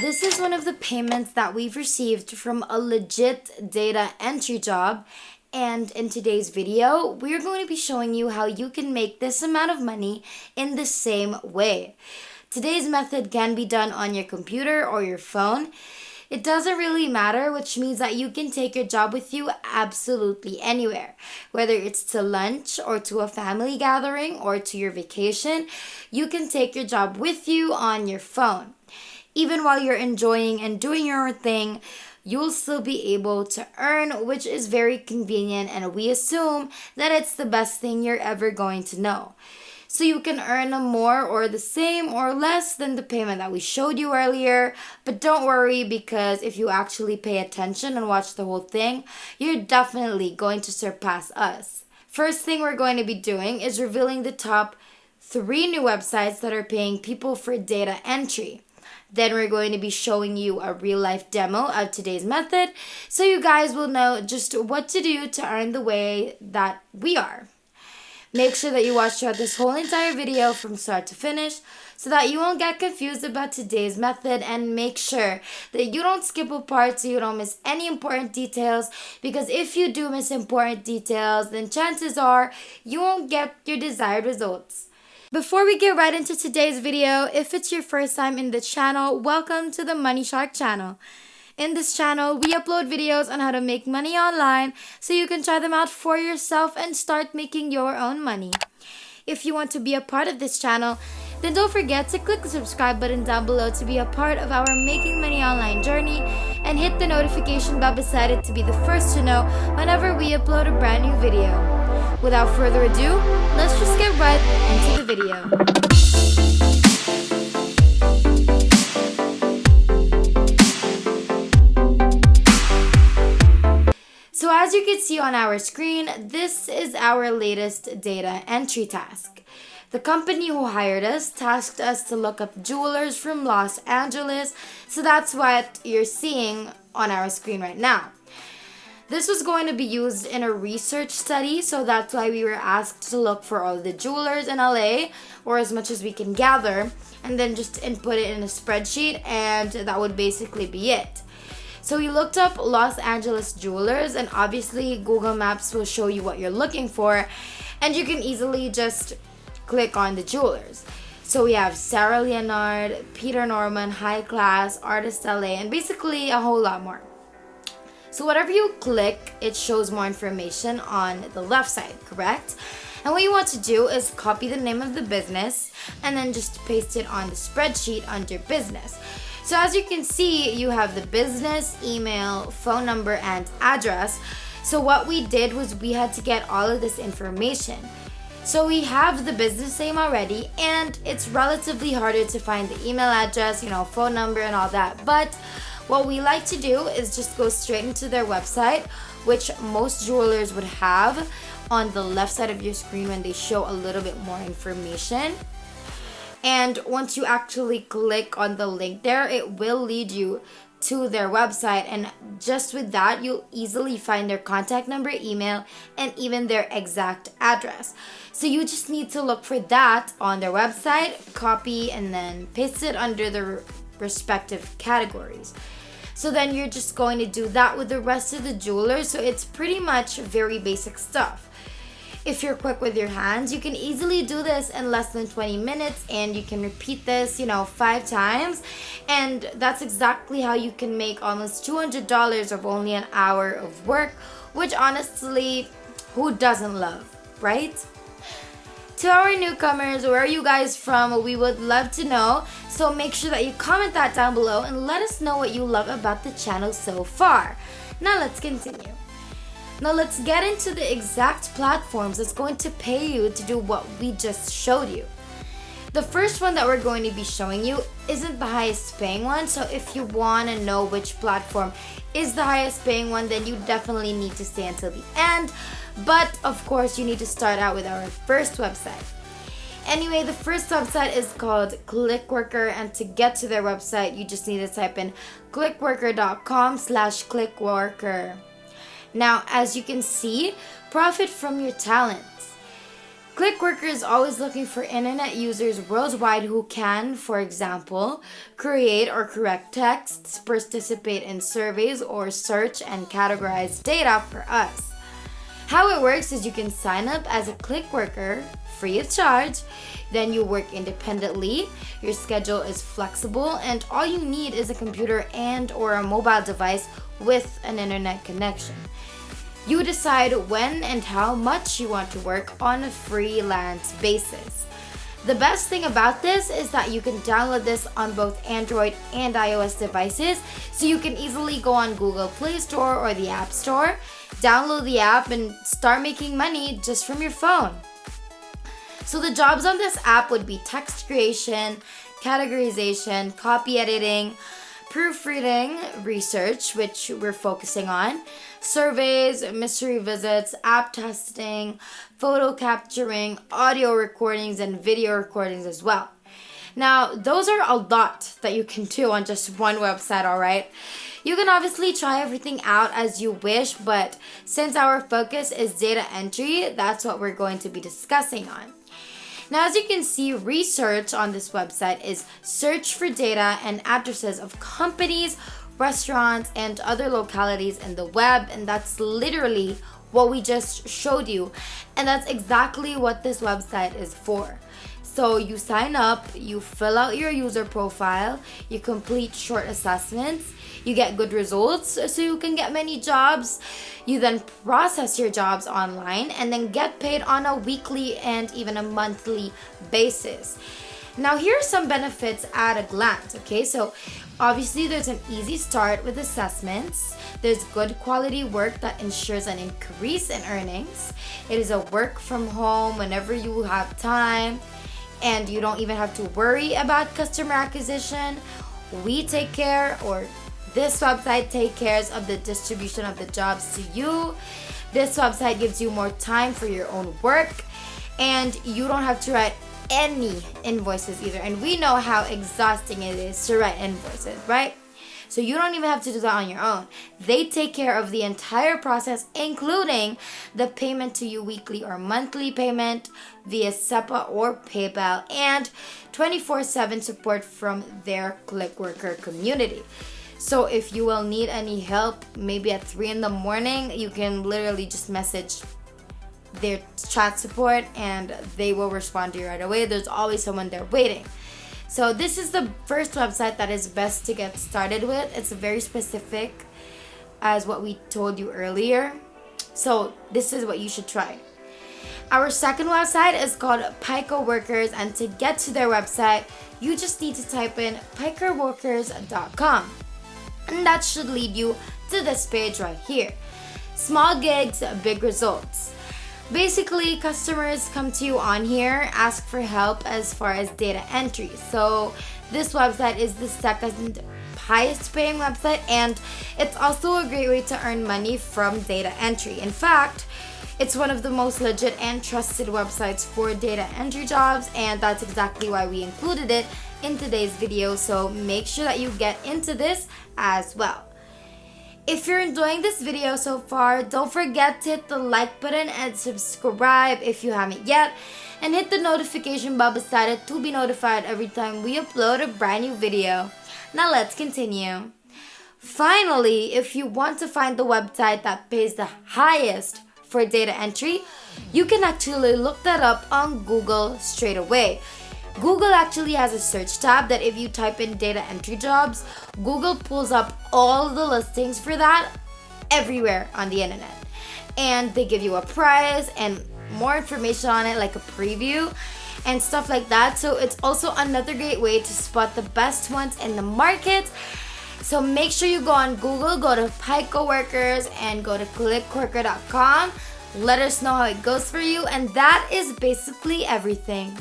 This is one of the payments that we've received from a legit data entry job. And in today's video, we're going to be showing you how you can make this amount of money in the same way. Today's method can be done on your computer or your phone. It doesn't really matter, which means that you can take your job with you absolutely anywhere. Whether it's to lunch or to a family gathering or to your vacation, you can take your job with you on your phone. Even while you're enjoying and doing your thing, you'll still be able to earn, which is very convenient, and we assume that it's the best thing you're ever going to know. So you can earn more or the same or less than the payment that we showed you earlier, but don't worry, because if you actually pay attention and watch the whole thing, you're definitely going to surpass us. First thing we're going to be doing is revealing the top 3 new websites that are paying people for data entry. Then we're going to be showing you a real-life demo of today's method, so you guys will know just what to do to earn the way that we are. Make sure that you watch throughout this whole entire video from start to finish so that you won't get confused about today's method, and make sure that you don't skip a part so you don't miss any important details, because if you do miss important details, then chances are you won't get your desired results. Before we get right into today's video, if it's your first time in the channel, welcome to the Money Shark channel. In this channel, we upload videos on how to make money online so you can try them out for yourself and start making your own money. If you want to be a part of this channel, then don't forget to click the subscribe button down below to be a part of our Making Money Online journey, and hit the notification bell beside it to be the first to know whenever we upload a brand new video. Without further ado, let's just get right into the video. So as you can see on our screen, this is our latest data entry task. The company who hired us tasked us to look up jewelers from Los Angeles, so that's what you're seeing on our screen right now. This was going to be used in a research study, so that's why we were asked to look for all the jewelers in LA, or as much as we can gather, and then just input it in a spreadsheet, and that would basically be it. So we looked up Los Angeles jewelers, and obviously Google Maps will show you what you're looking for, and you can easily just click on the jewelers. So we have Sarah Leonard, Peter Norman, High Class, Artist LA, and basically a whole lot more. So whatever you click, it shows more information on the left side, correct? And what you want to do is copy the name of the business and then just paste it on the spreadsheet under business. So as you can see, you have the business, email, phone number, and address. So what we did was we had to get all of this information. So we have the business name already, and it's relatively harder to find the email address, phone number and all that. But what we like to do is just go straight into their website, which most jewelers would have on the left side of your screen when they show a little bit more information. And once you actually click on the link there, it will lead you to their website, and just with that, you'll easily find their contact number, email, and even their exact address. So you just need to look for that on their website, copy, and then paste it under the respective categories. So then you're just going to do that with the rest of the jewelers. So it's pretty much very basic stuff. If you're quick with your hands, you can easily do this in less than 20 minutes, and you can repeat this, 5 times. And that's exactly how you can make almost $200 of only an hour of work, which honestly, who doesn't love, right? To our newcomers, where are you guys from? We would love to know. So make sure that you comment that down below and let us know what you love about the channel so far. Now let's continue. Now let's get into the exact platforms that's going to pay you to do what we just showed you. The first one that we're going to be showing you isn't the highest paying one, so if you want to know which platform is the highest paying one, then you definitely need to stay until the end. But of course, you need to start out with our first website. Anyway, the first website is called Clickworker, and to get to their website, you just need to type in clickworker.com/clickworker. Now, as you can see, profit from your talents. ClickWorker is always looking for internet users worldwide who can, for example, create or correct texts, participate in surveys, or search and categorize data for us. How it works is you can sign up as a ClickWorker free of charge, then you work independently, your schedule is flexible, and all you need is a computer and or a mobile device with an internet connection. You decide when and how much you want to work on a freelance basis. The best thing about this is that you can download this on both Android and iOS devices, so you can easily go on Google Play Store or the App Store, download the app, and start making money just from your phone. So the jobs on this app would be text creation, categorization, copy editing, proofreading, research, which we're focusing on, surveys, mystery visits, app testing, photo capturing, audio recordings, and video recordings as well. Now, those are a lot that you can do on just one website, alright? You can obviously try everything out as you wish, but since our focus is data entry, that's what we're going to be discussing on. Now, as you can see, research on this website is search for data and addresses of companies, restaurants, and other localities in the web, and that's literally what we just showed you, and that's exactly what this website is for. So you sign up, you fill out your user profile, you complete short assessments, you get good results so you can get many jobs. You then process your jobs online and then get paid on a weekly and even a monthly basis. Now, here are some benefits at a glance, okay? So obviously there's an easy start with assessments. There's good quality work that ensures an increase in earnings. It is a work from home whenever you have time, and you don't even have to worry about customer acquisition. We take care, or this website takes care of the distribution of the jobs to you. This website gives you more time for your own work, and you don't have to write any invoices either. And we know how exhausting it is to write invoices, right? So you don't even have to do that on your own. They take care of the entire process, including the payment to you weekly or monthly payment via SEPA or PayPal, and 24/7 support from their ClickWorker community. So if you will need any help, maybe at 3 in the morning, you can literally just message their chat support and they will respond to you right away. There's always someone there waiting. So this is the first website that is best to get started with. It's very specific as what we told you earlier. So this is what you should try. Our second website is called Pico Workers, and to get to their website, you just need to type in picoworkers.com. And that should lead you to this page right here. Small gigs, big results. Basically, customers come to you on here, ask for help as far as data entry. So this website is the second highest paying website, and it's also a great way to earn money from data entry. In fact, it's one of the most legit and trusted websites for data entry jobs, and that's exactly why we included it in today's video. So make sure that you get into this as well. If you're enjoying this video so far, don't forget to hit the like button and subscribe if you haven't yet, and hit the notification bell beside it to be notified every time we upload a brand new video. Now let's continue. Finally, if you want to find the website that pays the highest for data entry, you can actually look that up on Google straight away. Google actually has a search tab that if you type in data entry jobs, Google pulls up all the listings for that everywhere on the internet. And they give you a price and more information on it, like a preview and stuff like that. So it's also another great way to spot the best ones in the market. So make sure you go on Google, go to Pico Workers, and go to clickworker.com. Let us know how it goes for you. And that is basically everything.